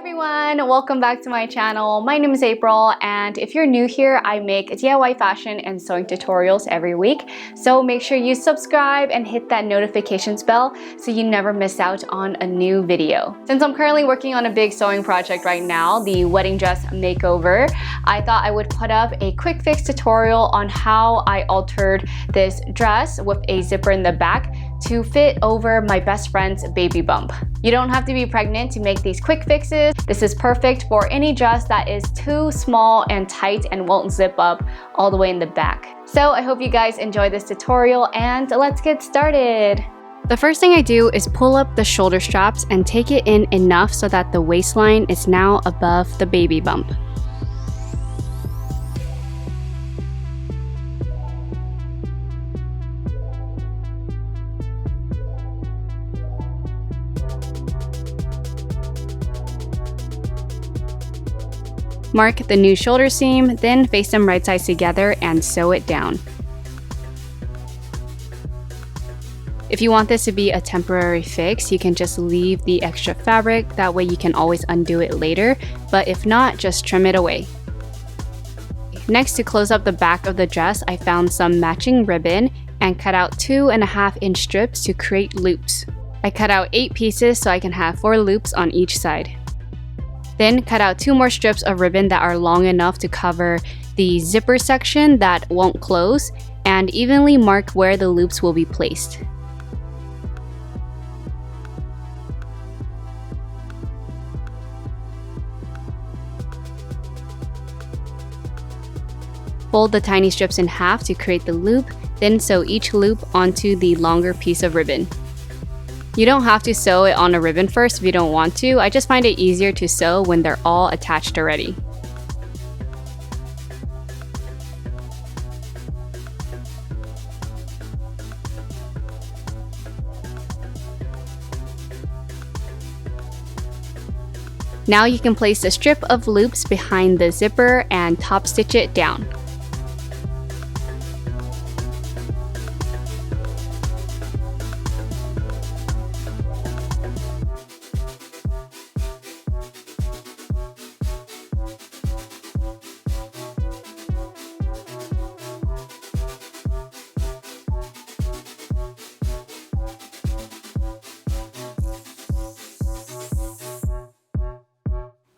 everyone, welcome back to my channel. My name is April, and if you're new here, I make DIY fashion and sewing tutorials every week. So make sure you subscribe and hit that notifications bell so you never miss out on a new video. Since I'm currently working on a big sewing project right now, the wedding dress makeover, I thought I would put up a quick fix tutorial on how I altered this dress with a zipper in the back to fit over my best friend's baby bump. You don't have to be pregnant to make these quick fixes. This is perfect for any dress that is too small and tight and won't zip up all the way in the back. So I hope you guys enjoy this tutorial, and let's get started. The first thing I do is pull up the shoulder straps and take it in enough so that the waistline is now above the baby bump. Mark the new shoulder seam, then face them right sides together and sew it down. If you want this to be a temporary fix, you can just leave the extra fabric, that way you can always undo it later, but if not, just trim it away. Next, to close up the back of the dress, I found some matching ribbon and cut out 2.5-inch strips to create loops. I cut out 8 pieces so I can have 4 loops on each side. Then cut out 2 more strips of ribbon that are long enough to cover the zipper section that won't close, and evenly mark where the loops will be placed. Fold the tiny strips in half to create the loop, then sew each loop onto the longer piece of ribbon. You don't have to sew it on a ribbon first if you don't want to. I just find it easier to sew when they're all attached already. Now you can place a strip of loops behind the zipper and top stitch it down.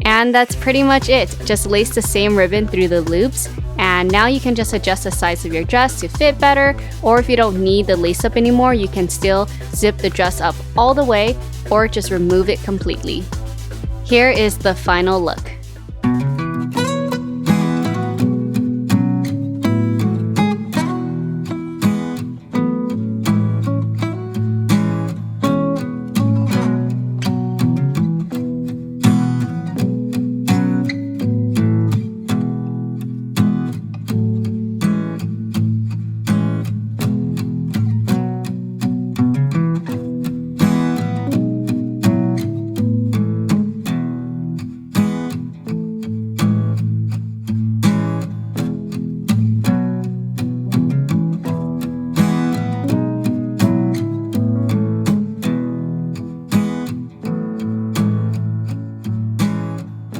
And that's pretty much it. Just lace the same ribbon through the loops, and now you can just adjust the size of your dress to fit better, or if you don't need the lace up anymore, you can still zip the dress up all the way or just remove it completely. Here is the final look.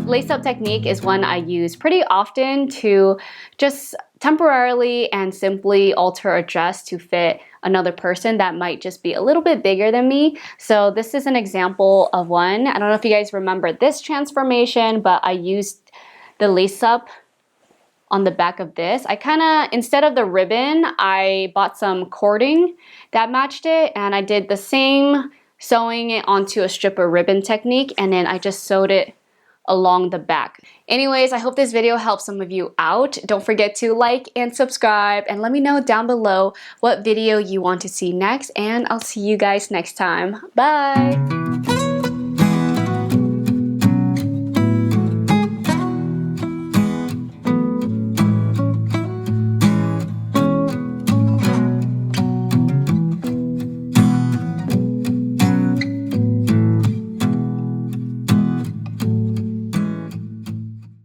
Lace-up technique is one I use pretty often to just temporarily and simply alter a dress to fit another person that might just be a little bit bigger than me. So this is an example of one. I don't know if you guys remember this transformation, but I used the lace-up on the back of this. I kind of, instead of the ribbon, I bought some cording that matched it, and I did the same sewing it onto a strip of ribbon technique, and then I just sewed it along the back. Anyways, I hope this video helps some of you out. Don't forget to like and subscribe, and let me know down below what video you want to see next, and I'll see you guys next time. Bye!